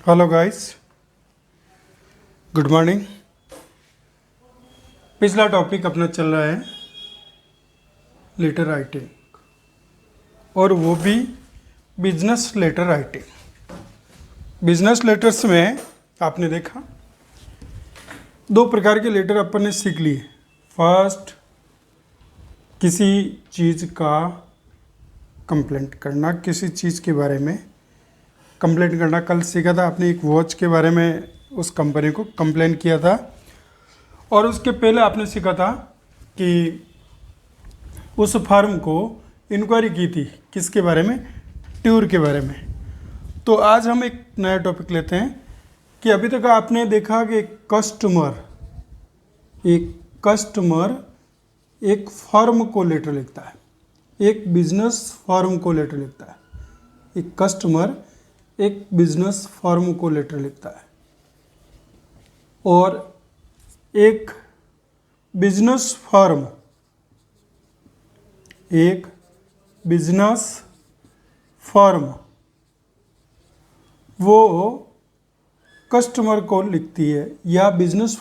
Hello guys, good morning. पिछला topic अपना चल रहा है लेटर राइटिंग, और वो भी business letter writing. Business letters में आपने देखा दो प्रकार के लेटर अपन ने सीख लिए। फर्स्ट, किसी चीज़ का कंप्लेंट करना, किसी चीज़ के बारे में कंप्लेंट करना। कल सीखा था आपने एक वॉच के बारे में, उस कंपनी को कंप्लेंट किया था। और उसके पहले आपने सीखा था कि उस फर्म को इंक्वायरी की थी किसके बारे में, ट्यूर के बारे में। तो आज हम एक नया टॉपिक लेते हैं कि अभी तक आपने देखा कि एक कस्टमर एक फर्म को लेटर लिखता है, एक बिजनेस फर्म को लेटर लिखता है। एक कस्टमर एक बिजनेस फर्म को लेटर लिखता है, और एक बिजनेस फर्म वो कस्टमर को लिखती है, या बिजनेस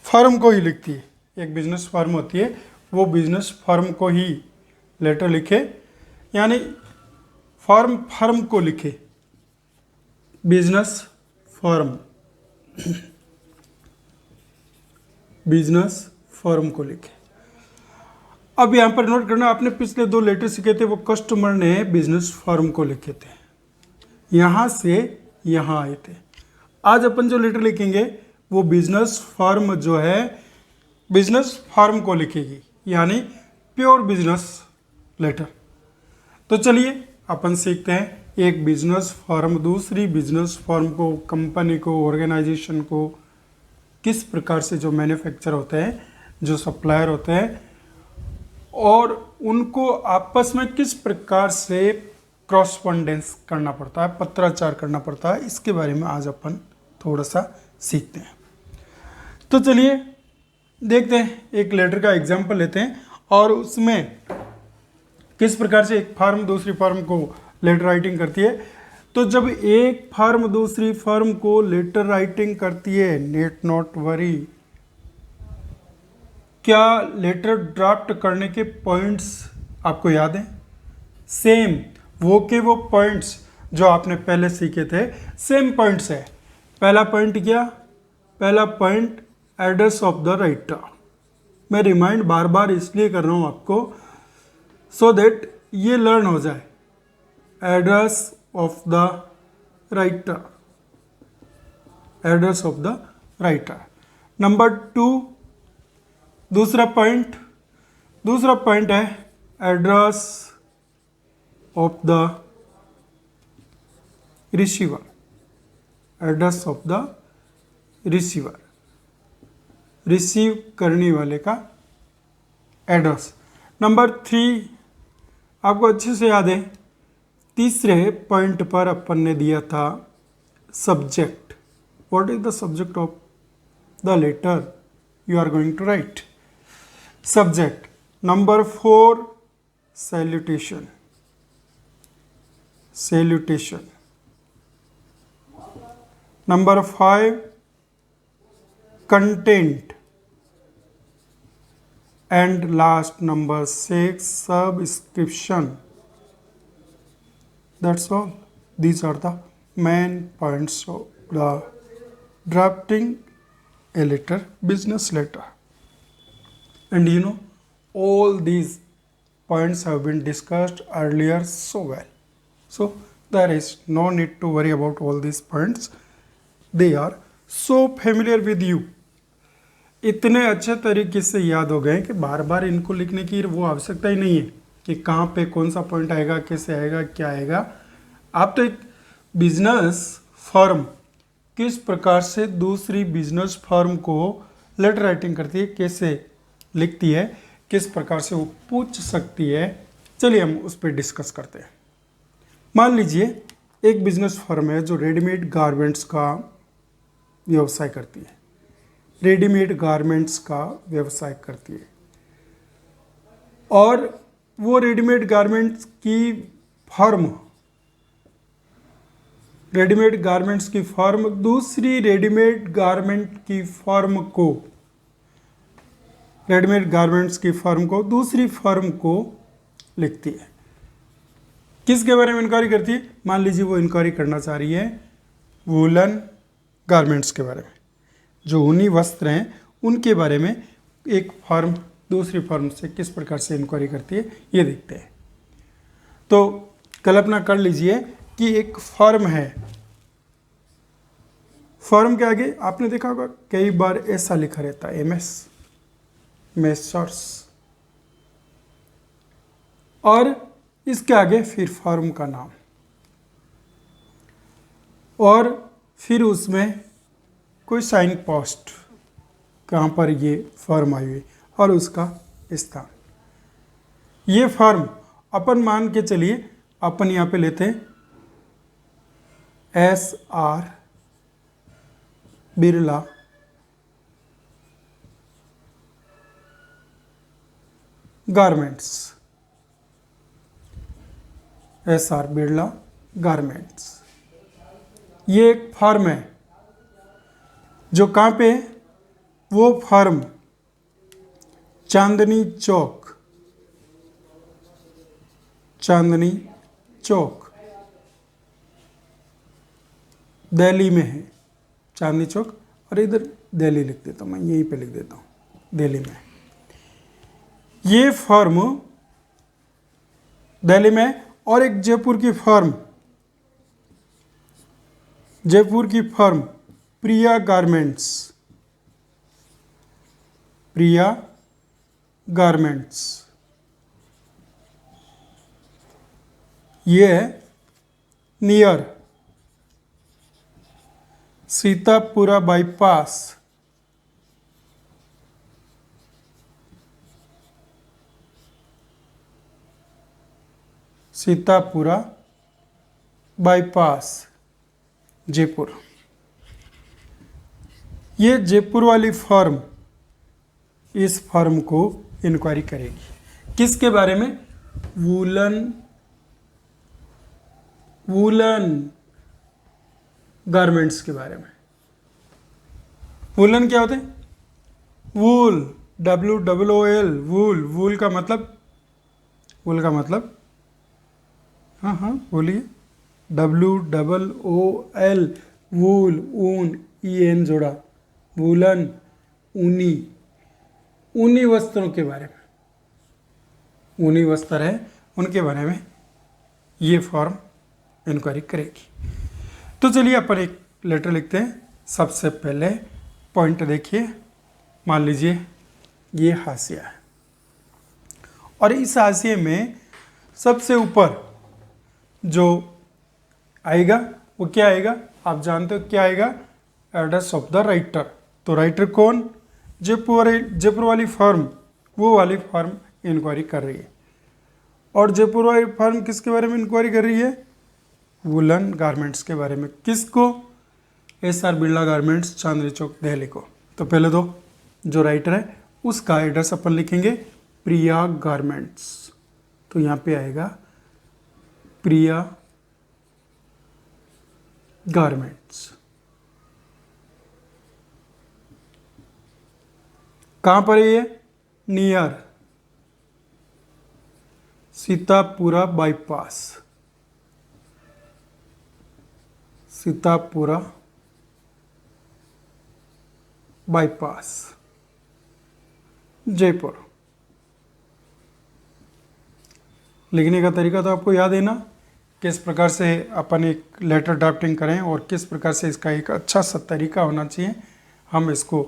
फर्म को ही लिखती है। एक बिजनेस फर्म होती है, वो बिजनेस फर्म को ही लेटर लिखे, यानी फर्म को लिखे, बिजनेस फर्म को लिखे। अब यहाँ पर नोट करना, आपने पिछले दो लेटर सीखे थे, वो कस्टमर ने बिजनेस फर्म को लिखे थे, यहाँ से यहाँ आए थे। आज अपन जो लेटर लिखेंगे वो बिजनेस फर्म जो है बिजनेस फर्म को लिखेगी, यानी प्योर बिजनेस लेटर। तो चलिए अपन सीखते हैं। एक बिजनेस फर्म दूसरी बिजनेस फर्म को, कंपनी को, ऑर्गेनाइजेशन को किस प्रकार से, जो मैन्युफैक्चर होते हैं, जो सप्लायर होते हैं, और उनको आपस में किस प्रकार से क्रॉसपॉन्डेंस करना पड़ता है, पत्राचार करना पड़ता है, इसके बारे में आज अपन थोड़ा सा सीखते हैं। तो चलिए देखते हैं, एक लेटर का एग्जाम्पल लेते हैं और उसमें किस प्रकार से एक फर्म दूसरी फर्म को लेटर राइटिंग करती है। तो जब एक फर्म दूसरी फर्म को लेटर राइटिंग करती है, नेट नॉट वरी, क्या लेटर ड्राफ्ट करने के पॉइंट्स आपको याद हैं? सेम वो पॉइंट्स जो आपने पहले सीखे थे, सेम पॉइंट्स है। पहला पॉइंट क्या? पहला point address of the writer. मैं रिमाइंड बार बार इसलिए कर रहा हूं आपको, सो दैट ये लर्न हो जाए। Address of the writer, address of the writer. Number 2, दूसरा पॉइंट है address of the receiver, address of the receiver, receive करने वाले का एड्रेस। नंबर 3 आपको अच्छे से याद है, तीसरे पॉइंट पर अपन ने दिया था subject. What is the subject of the letter you are going to write? Subject. Number 4 salutation, number 5 content, and last number 6 subscription. That's all. These are the main points of the drafting a letter, business letter. And you know, all these points have been discussed earlier so well, so there is no need to worry about all these points. They are so familiar with you, इतने अच्छे तरीके से याद हो गए कि बार बार इनको लिखने की वो आवश्यकता ही नहीं है कि कहाँ पे कौन सा पॉइंट आएगा, कैसे आएगा, क्या आएगा। आप तो एक बिजनेस फर्म किस प्रकार से दूसरी बिजनेस फर्म को लेटर राइटिंग करती है, कैसे लिखती है, किस प्रकार से वो पूछ सकती है, चलिए हम उस पर डिस्कस करते हैं। मान लीजिए एक बिजनेस फर्म है जो रेडीमेड गारमेंट्स का व्यवसाय करती है, रेडीमेड गारमेंट्स का व्यवसाय करती है, और वो रेडीमेड गारमेंट्स की फर्म, रेडीमेड गारमेंट्स की फर्म दूसरी रेडीमेड गारमेंट की फर्म को, रेडीमेड गारमेंट्स की फर्म को दूसरी फर्म को लिखती है। किसके बारे में इंक्वायरी करती है? मान लीजिए वो इंक्वायरी करना चाह रही है वूलन गारमेंट्स के बारे में, जो ऊनी वस्त्र हैं उनके बारे में एक फर्म दूसरी फर्म से किस प्रकार से इंक्वायरी करती है, ये देखते हैं। तो कल्पना कर लीजिए कि एक फर्म है, फर्म के आगे आपने देखा होगा कई बार ऐसा लिखा रहता है एमएस, मेसर्स, और इसके आगे फिर फर्म का नाम, और फिर उसमें कोई साइन पोस्ट कहाँ पर ये फर्म आई हुई और उसका स्थान। ये फर्म अपन मान के चलिए, अपन यहाँ पे लेते हैं SR Birla garments, SR Birla garments. ये एक फर्म है जो कहाँ पे है? वो फर्म चांदनी चौक, चांदनी चौक दिल्ली में है। चांदनी चौक, और इधर दिल्ली लिख देता हूँ, मैं यहीं पे लिख देता हूँ दिल्ली में। ये फर्म दिल्ली में, और एक जयपुर की फर्म, जयपुर की फर्म प्रिया गारमेंट्स, प्रिया गारमेंट्स, ये है near Sitapura bypass, Sitapura bypass Jaipur. ये जयपुर वाली फर्म इस फर्म को इंक्वायरी करेगी किसके बारे में? वूलन, वूलन गारमेंट्स के बारे में। वूलन क्या होते हैं? वूल, WOOL, वूल। वूल का मतलब, वूल का मतलब, हाँ हाँ बोलिए, WOOL, वूल, ऊन, EN जोड़ा, वूलन, ऊनी, ऊनी वस्त्रों के बारे में, ऊनी वस्त्र है उनके बारे में ये फॉर्म इंक्वायरी करेगी। तो चलिए अपन एक लेटर लिखते हैं। सबसे पहले पॉइंट देखिए, मान लीजिए ये हाशिया है, और इस हाशिए में सबसे ऊपर जो आएगा वो क्या आएगा? आप जानते हो क्या आएगा? Address of the writer. तो राइटर कौन? जयपुर वाली फर्म, वो वाली फर्म इंक्वायरी कर रही है। और जयपुर वाली फर्म किसके बारे में इंक्वायरी कर रही है? वूलन गारमेंट्स के बारे में। किसको? SR बिरला गारमेंट्स, चांदनी चौक, दिल्ली को। तो पहले तो जो राइटर है उसका एड्रेस अपन लिखेंगे प्रिया गारमेंट्स, तो यहाँ पे आएगा प्रिया गारमेंट्स। कहाँ पर है ये? Near Sitapura bypass, Sitapura bypass Jaipur. लिखने का तरीका तो आपको याद है ना, किस प्रकार से अपन एक लेटर ड्राफ्टिंग करें और किस प्रकार से इसका एक अच्छा सा तरीका होना चाहिए, हम इसको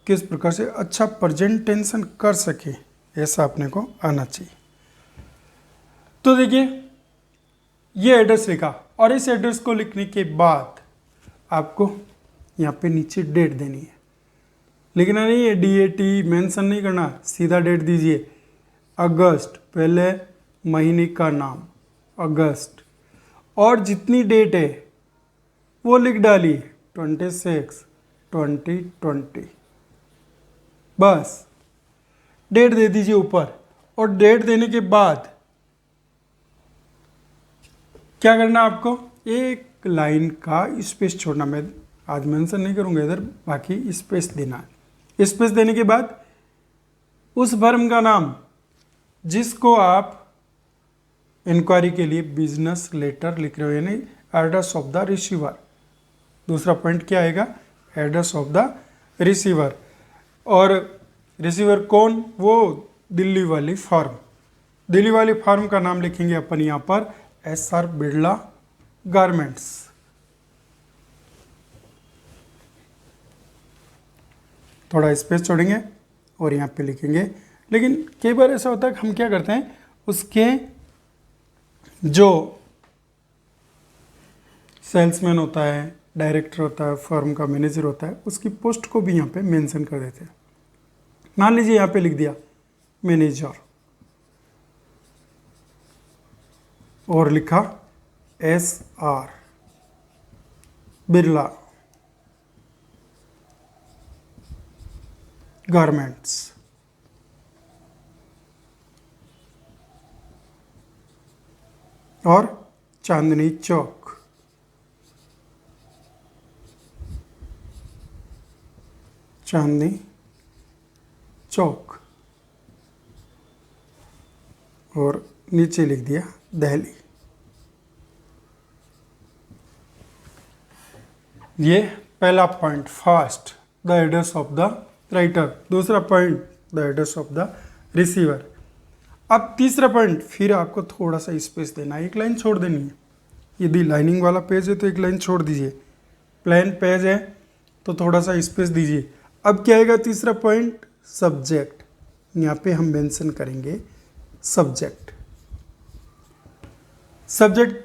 किस प्रकार से अच्छा प्रेजेंटेशन कर सके, ऐसा अपने को आना चाहिए। तो देखिए ये एड्रेस लिखा, और इस एड्रेस को लिखने के बाद आपको यहाँ पे नीचे डेट देनी है। लिखना नहीं है DAT मेंशन नहीं करना, सीधा डेट दीजिए। अगस्त, पहले महीने का नाम अगस्त, और जितनी डेट है वो लिख डाली 26/2020, बस डेट दे दीजिए ऊपर। और डेट देने के बाद क्या करना आपको, एक लाइन का स्पेस छोड़ना, मैं आज मेंशन नहीं करूंगा इधर, बाकी स्पेस देना है। स्पेस देने के बाद उस फर्म का नाम जिसको आप इंक्वायरी के लिए बिजनेस लेटर लिख रहे हो, यानी एड्रेस ऑफ द रिसीवर। दूसरा पॉइंट क्या आएगा, एड्रेस ऑफ द रिसीवर। और रिसीवर कौन, वो दिल्ली वाली फर्म। दिल्ली वाली फर्म का नाम लिखेंगे अपन यहाँ पर SR बिरला गारमेंट्स। थोड़ा स्पेस छोड़ेंगे और यहाँ पे लिखेंगे। लेकिन कई बार ऐसा होता है कि हम क्या करते हैं, उसके जो सेल्समैन होता है, डायरेक्टर होता है, फर्म का मैनेजर होता है, उसकी पोस्ट को भी यहाँ पे मेंशन कर देते हैं। मान लीजिए यहाँ पे लिख दिया मैनेजर और लिखा SR बिरला गारमेंट्स। और चांदनी चौक, चांदनी चौक, और नीचे लिख दिया दिल्ली। ये पहला point, first the address of the writer. दूसरा point the address of the receiver. अब तीसरा पॉइंट, फिर आपको थोड़ा सा स्पेस देना है, एक लाइन छोड़ देनी है। यदि लाइनिंग वाला पेज है तो एक लाइन छोड़ दीजिए, प्लेन पेज है तो थोड़ा सा स्पेस दीजिए। अब क्या आएगा तीसरा पॉइंट, सब्जेक्ट। यहाँ पे हम मेंशन करेंगे सब्जेक्ट। सब्जेक्ट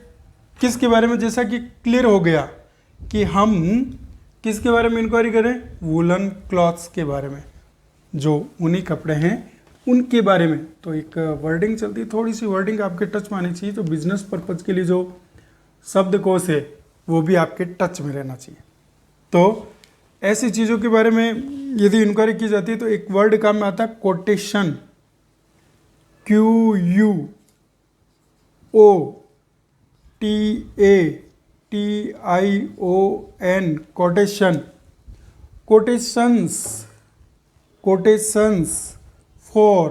किसके बारे में, जैसा कि क्लियर हो गया कि हम किसके बारे में इंक्वायरी करें, वुलन क्लॉथ्स के बारे में, जो ऊनी कपड़े हैं उनके बारे में। तो एक वर्डिंग चलती है, थोड़ी सी वर्डिंग आपके टच में आनी चाहिए। तो बिजनेस पर्पज के लिए जो शब्दकोश है वो भी आपके टच में रहना चाहिए। तो ऐसी चीज़ों के बारे में यदि इंक्वायरी की जाती है तो एक वर्ड काम में आता है quotation, QUOTATION, quotation, quotations for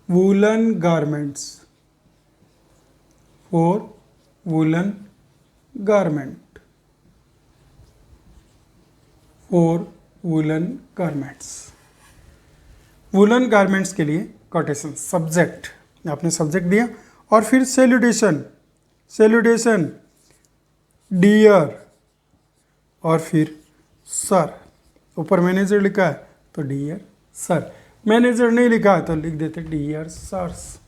woollen garments, for woollen garment, for woollen garments. Woollen garments के लिए कोटेशन। सब्जेक्ट, आपने सब्जेक्ट दिया और फिर सैल्यूटेशन, सैल्यूटेशन डियर और फिर सर। ऊपर मैनेजर लिखा है तो डियर सर, मैनेजर नहीं लिखा है तो लिख देते डियर सर्स।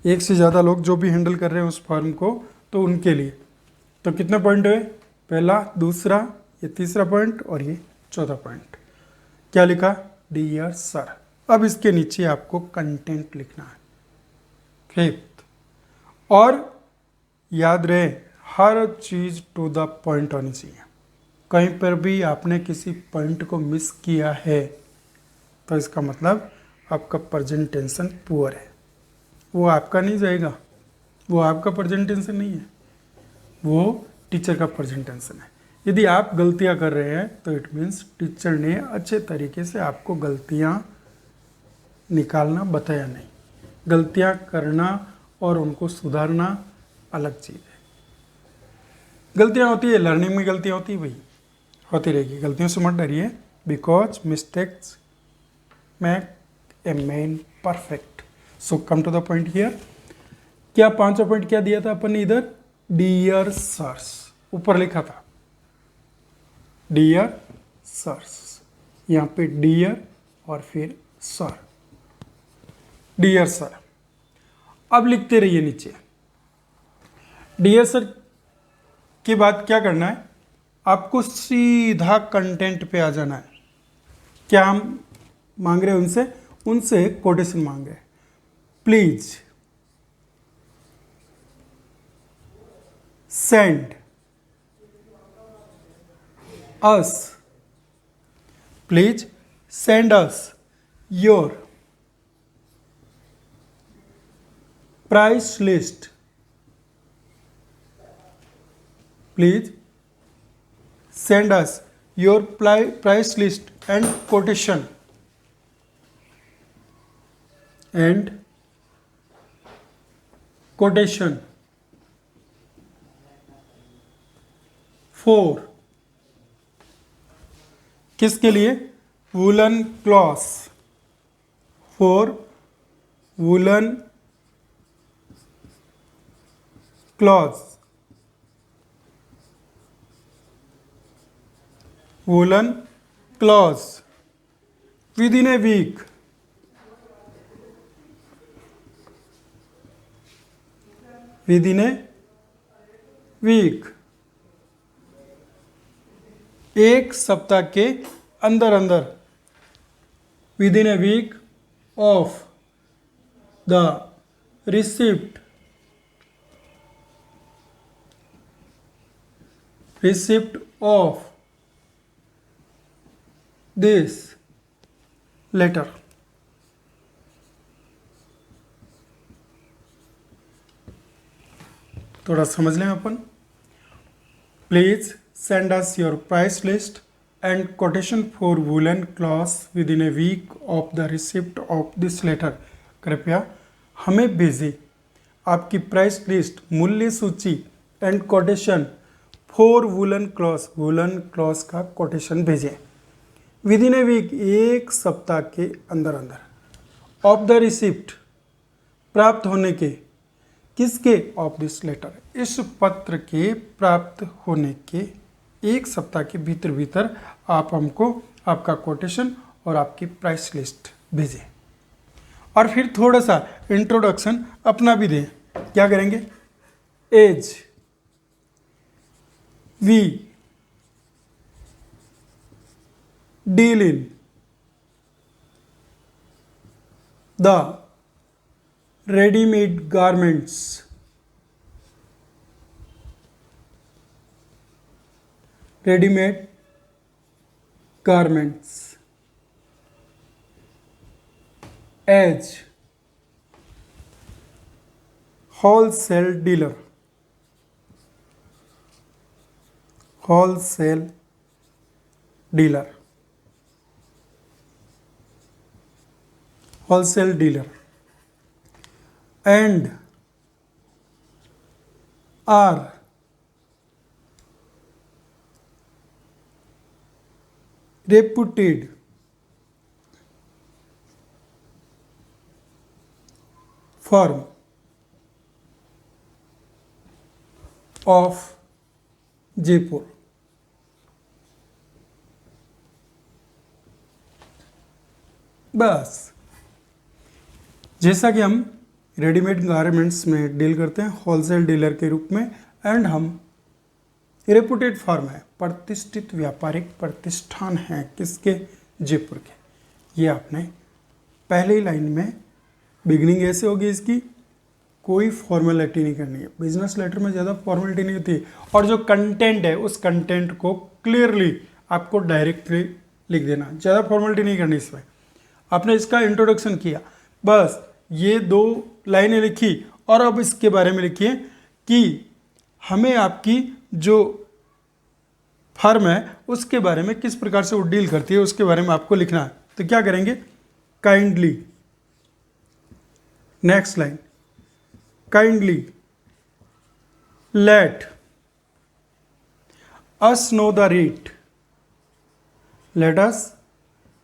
एक से ज़्यादा लोग जो भी हैंडल कर रहे हैं उस फर्म को, तो उनके लिए। तो कितने पॉइंट हुए, पहला, दूसरा, ये तीसरा पॉइंट और ये चौथा पॉइंट। क्या लिखा, डियर सर। अब इसके नीचे आपको कंटेंट लिखना है, फिफ्थ। और याद रहे हर चीज़ टू द पॉइंट होनी चाहिए। कहीं पर भी आपने किसी पॉइंट को मिस किया है तो इसका मतलब आपका प्रेजेंटेशन पुअर है। वो आपका नहीं जाएगा, वो आपका प्रेजेंटेशन नहीं है, वो टीचर का प्रेजेंटेशन है। यदि आप गलतियां कर रहे हैं तो इट मीन्स टीचर ने अच्छे तरीके से आपको गलतियां निकालना बताया नहीं। गलतियां करना और उनको सुधारना अलग चीज़ है। गलतियां होती है, लर्निंग में गलतियां होती है, भाई होती रहेगी। गलतियों से मत डरिए, because mistakes make a man perfect. So come to the point here. क्या पांचवा पॉइंट क्या दिया था अपन ने इधर, डियर सर्स, ऊपर लिखा था डियर सर्स, यहाँ पे डियर और फिर सर, डियर सर। अब लिखते रहिए नीचे। डियर सर के बाद क्या करना है, आपको सीधा कंटेंट पे आ जाना है। क्या हम मांग रहे हैं उनसे, उनसे कोटेशन मांग रहे हैं। Please send us, please send us your price list please send us your price list and quotation for किसके लिए? Woollen cloth, for woollen cloth, woolen cloths within a week. Within a week, एक सप्ताह के अंदर अंदर, within a week of the receipt of this letter. थोड़ा समझ लें अपन. Please send us your price list and quotation for woollen clothes within a week of the receipt of this letter. कृपया हमें भेजें आपकी प्राइस लिस्ट, मूल्य सूची and quotation for woollen clothes का कोटेशन भेजें विद इन ए वीक, एक सप्ताह के अंदर अंदर, ऑफ द रिसिप्ट, प्राप्त होने के, किसके? ऑफ दिस लेटर, इस पत्र के प्राप्त होने के एक सप्ताह के भीतर भीतर आप हमको आपका कोटेशन और आपकी प्राइस लिस्ट भेजें. और फिर थोड़ा सा इंट्रोडक्शन अपना भी दें. क्या करेंगे? As we deal in the ready-made garments, as wholesale dealer, and are reputed firm of Jaipur. बस जैसा कि हम रेडीमेड गारमेंट्स में डील करते हैं होलसेल डीलर के रूप में, एंड हम रेपुटेड फर्म है, प्रतिष्ठित व्यापारिक प्रतिष्ठान है, किसके? जयपुर के. ये आपने पहली लाइन में बिगनिंग ऐसे होगी इसकी, कोई फॉर्मेलिटी नहीं करनी है. बिजनेस लेटर में ज़्यादा फॉर्मेलिटी नहीं होती, और जो कंटेंट है उस कंटेंट को क्लियरली आपको डायरेक्टली लिख देना, ज़्यादा फॉर्मेलिटी नहीं करनी. इसमें आपने इसका इंट्रोडक्शन किया, बस ये 2 लाइनें लिखी, और अब इसके बारे में लिखिए कि हमें आपकी जो फर्म है उसके बारे में, किस प्रकार से वो डील करती है उसके बारे में आपको लिखना है. तो क्या करेंगे? Kindly, next line, kindly let us know the rate, let us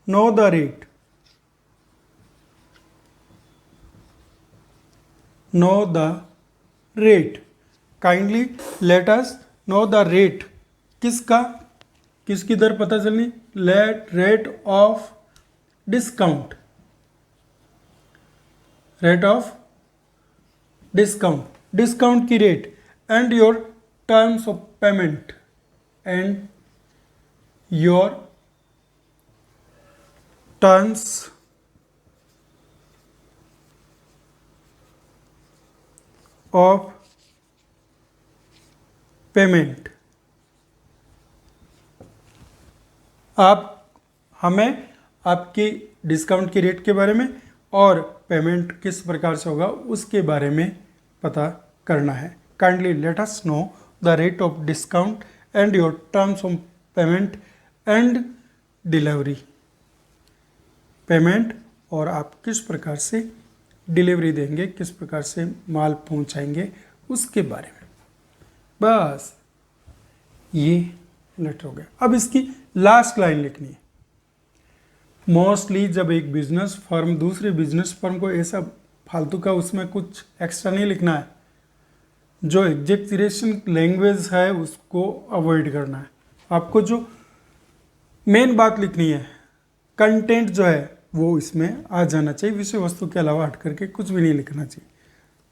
know the rate, know the rate, kindly let us know the rate. किसका? किसकी दर पता चलनी? let rate of discount, rate of discount, discount की rate, and your terms of payment, and your terms of payment. आप हमें आपकी discount की rate के बारे में और पेमेंट किस प्रकार से होगा उसके बारे में पता करना है. Kindly let us know the rate of discount and your terms of payment and delivery. Payment और आप किस प्रकार से डिलीवरी देंगे, किस प्रकार से माल पहुंचाएंगे, उसके बारे में। बस ये लेटर हो गया। अब इसकी लास्ट लाइन लिखनी है। मोस्टली जब एक बिजनेस फर्म दूसरे बिजनेस फर्म को ऐसा फालतू का उसमें कुछ एक्स्ट्रा नहीं लिखना है, जो एग्जेक्चरेशन लैंग्वेज है उसको अवॉइड करना है। आपको जो मेन बात लिखनी है, कंटेंट जो है वो इसमें आ जाना चाहिए, विषय वस्तु के अलावा हट करके कुछ भी नहीं लिखना चाहिए।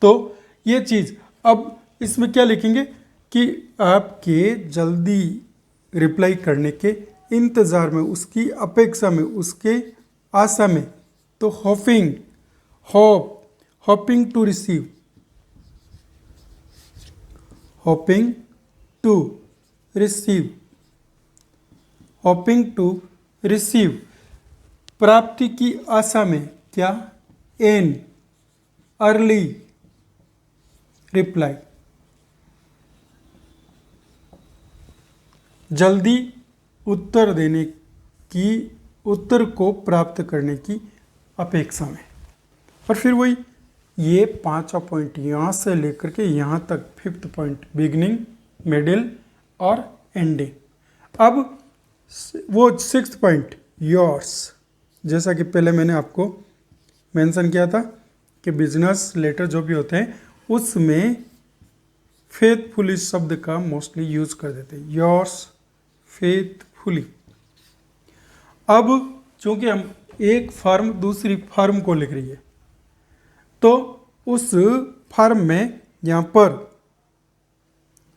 तो ये चीज़ अब इसमें क्या लिखेंगे कि आपके जल्दी रिप्लाई करने के इंतज़ार में, उसकी अपेक्षा में, उसके आशा में। तो hoping to receive, hoping to receive, प्राप्ति की आशा में, क्या, एन अर्ली रिप्लाई, जल्दी उत्तर देने की, उत्तर को प्राप्त करने की अपेक्षा में। और फिर वही ये 5वां पॉइंट यहाँ से लेकर के यहाँ तक 5th पॉइंट, बिगिनिंग, मिडिल और एंडिंग। अब वो 6th पॉइंट, योर्स, जैसा कि पहले मैंने आपको मेंशन किया था कि बिजनेस लेटर जो भी होते हैं उसमें फेथफुली शब्द का मोस्टली यूज कर देते हैं, योर्स फेथफुली। अब चूंकि हम एक फर्म दूसरी फर्म को लिख रही है, तो उस फर्म में यहां पर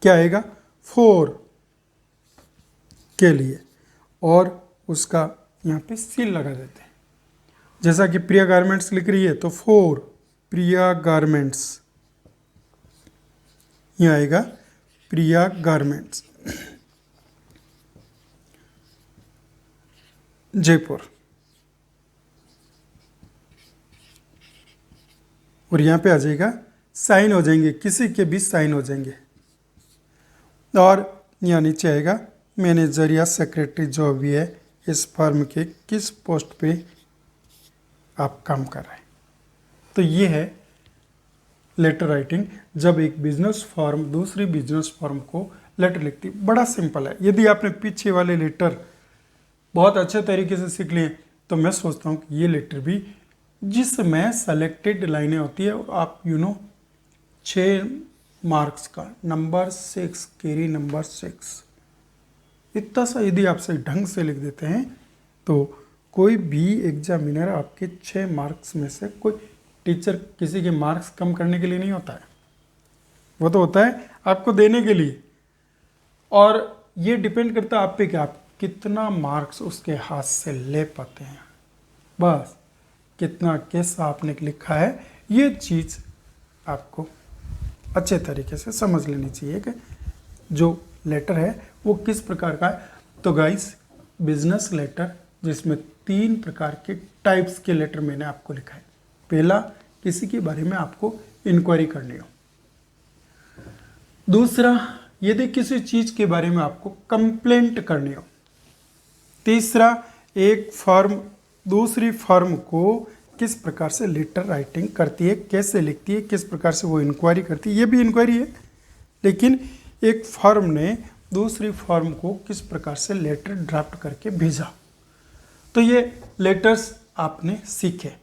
क्या आएगा, फॉर के लिए, और उसका यहाँ पे सील लगा देते हैं। जैसा कि प्रिया गारमेंट्स लिख रही है तो फॉर प्रिया गारमेंट्स, यहाँ आएगा प्रिया गारमेंट्स जयपुर, और यहाँ पे आ जाएगा, साइन हो जाएंगे, किसी के भी साइन हो जाएंगे। और यहाँ नीचे आएगा मैनेजर या सेक्रेटरी जो भी है इस फर्म के किस पोस्ट पे आप काम कर रहे हैं। तो ये है लेटर राइटिंग, जब एक बिजनेस फर्म दूसरी बिजनेस फर्म को लेटर लिखती। बड़ा सिंपल है। यदि आपने पीछे वाले लेटर बहुत अच्छे तरीके से सीख लिए तो मैं सोचता हूँ कि ये लेटर भी, जिसमें सेलेक्टेड लाइनें होती है, आप 6 मार्क्स का नंबर 6 कैरी नंबर 6, इतना सा यदि आप सही ढंग से लिख देते हैं तो कोई भी एग्जामिनर आपके 6 मार्क्स में से, कोई टीचर किसी के मार्क्स कम करने के लिए नहीं होता है, वो तो होता है आपको देने के लिए। और ये डिपेंड करता है आप पे कि आप कितना मार्क्स उसके हाथ से ले पाते हैं, बस कितना कैसा आपने लिखा है। ये चीज़ आपको अच्छे तरीके से समझ लेनी चाहिए कि जो लेटर है वो किस प्रकार का है। तो गाइस, बिजनेस लेटर जिसमें 3 प्रकार के टाइप्स के लेटर मैंने आपको लिखा है। पहला, किसी के बारे में आपको इंक्वायरी करनी हो। दूसरा, यदि किसी चीज के बारे में आपको कंप्लेंट करनी हो। तीसरा, एक फर्म दूसरी फर्म को किस प्रकार से लेटर राइटिंग करती है, कैसे लिखती है, किस प्रकार से वो इंक्वायरी करती है, ये भी इंक्वायरी है। लेकिन एक फर्म ने दूसरी फर्म को किस प्रकार से लेटर ड्राफ्ट करके भेजा, तो ये लेटर्स आपने सीखे।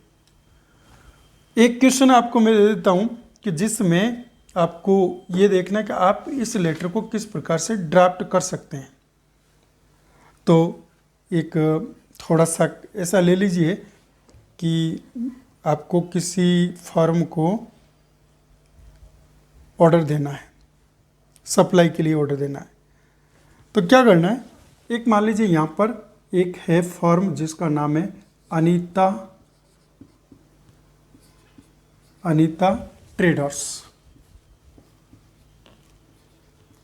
एक क्वेश्चन आपको मैं दे देता हूं कि जिसमें आपको ये देखना है कि आप इस लेटर को किस प्रकार से ड्राफ्ट कर सकते हैं। तो एक थोड़ा सा ऐसा ले लीजिए कि आपको किसी फर्म को ऑर्डर देना है, सप्लाई के लिए ऑर्डर देना है। तो क्या करना है, एक मान लीजिए यहाँ पर एक है फर्म जिसका नाम है अनीता ट्रेडर्स।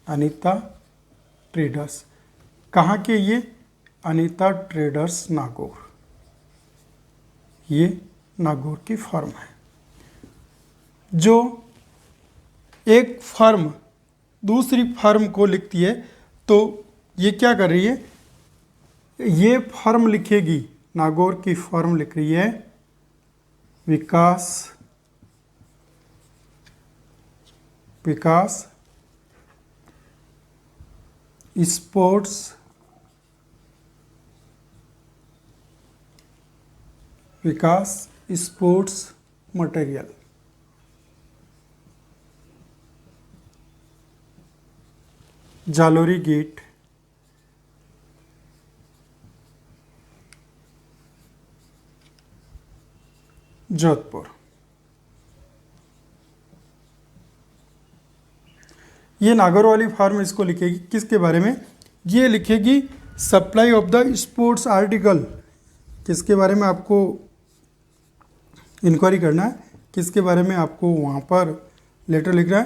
अनीता ट्रेडर्स कहाँ के? ये अनीता ट्रेडर्स नागौर, ये नागौर की फर्म है। जो एक फर्म दूसरी फर्म को लिखती है तो ये क्या कर रही है, ये फर्म लिखेगी, नागौर की फर्म लिख रही है Vikas sports material. Jalori gate, Jodhpur. ये नागौर वाली फार्म इसको लिखेगी किसके बारे में, ये लिखेगी supply of the sports article. किसके बारे में आपको इंक्वायरी करना है, किसके बारे में आपको वहाँ पर लेटर लिखना है,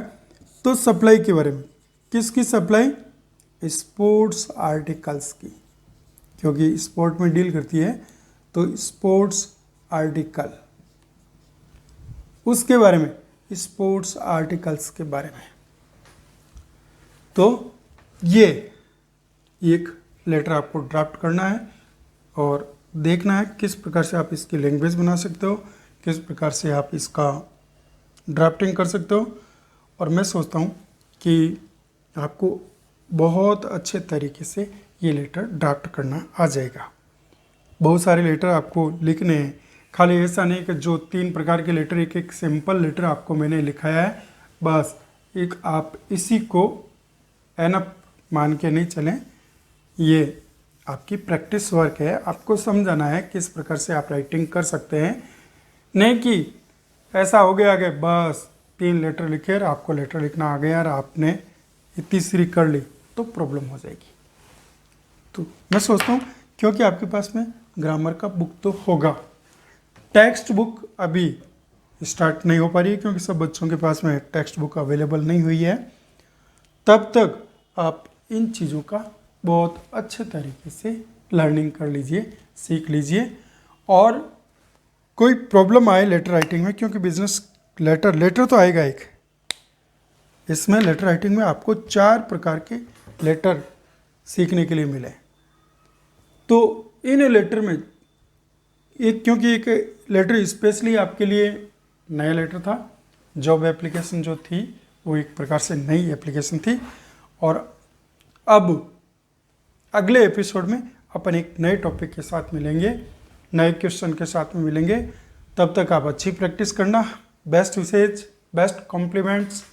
तो सप्लाई के बारे में। किसकी सप्लाई, स्पोर्ट्स आर्टिकल्स की, क्योंकि स्पोर्ट में डील करती है तो स्पोर्ट्स आर्टिकल, उसके बारे में, स्पोर्ट्स आर्टिकल्स के बारे में। तो ये एक लेटर आपको ड्राफ्ट करना है और देखना है किस प्रकार से आप इसकी लैंग्वेज बना सकते हो, किस प्रकार से आप इसका ड्राफ्टिंग कर सकते हो। और मैं सोचता हूँ कि आपको बहुत अच्छे तरीके से ये लेटर ड्राफ्ट करना आ जाएगा। बहुत सारे लेटर आपको लिखने हैं, खाली ऐसा नहीं कि जो 3 प्रकार के लेटर, एक सिंपल लेटर आपको मैंने लिखाया है, बस एक आप इसी को एनफ मान के नहीं चलें। ये आपकी प्रैक्टिस वर्क है, आपको समझाना है किस प्रकार से आप राइटिंग कर सकते हैं। नहीं कि ऐसा हो गया कि बस 3 लेटर लिखे और आपको लेटर लिखना आ गया और आपने ये तीसरी कर ली तो प्रॉब्लम हो जाएगी। तो मैं सोचता हूँ क्योंकि आपके पास में ग्रामर का बुक तो होगा, टेक्स्ट बुक अभी स्टार्ट नहीं हो पा रही है क्योंकि सब बच्चों के पास में टेक्स्ट बुक अवेलेबल नहीं हुई है, तब तक आप इन चीज़ों का बहुत अच्छे तरीके से लर्निंग कर लीजिए, सीख लीजिए। और कोई प्रॉब्लम आए लेटर राइटिंग में, क्योंकि बिजनेस लेटर तो आएगा एक, इसमें लेटर राइटिंग में आपको 4 प्रकार के लेटर सीखने के लिए मिले। तो इन लेटर में क्योंकि एक लेटर स्पेशली आपके लिए नया लेटर था, जॉब एप्लीकेशन जो थी वो एक प्रकार से नई एप्लीकेशन थी। और अब अगले एपिसोड में अपन एक नए टॉपिक के साथ मिलेंगे, नए क्वेश्चन के साथ में मिलेंगे। तब तक आप अच्छी प्रैक्टिस करना। Best wishes, best compliments.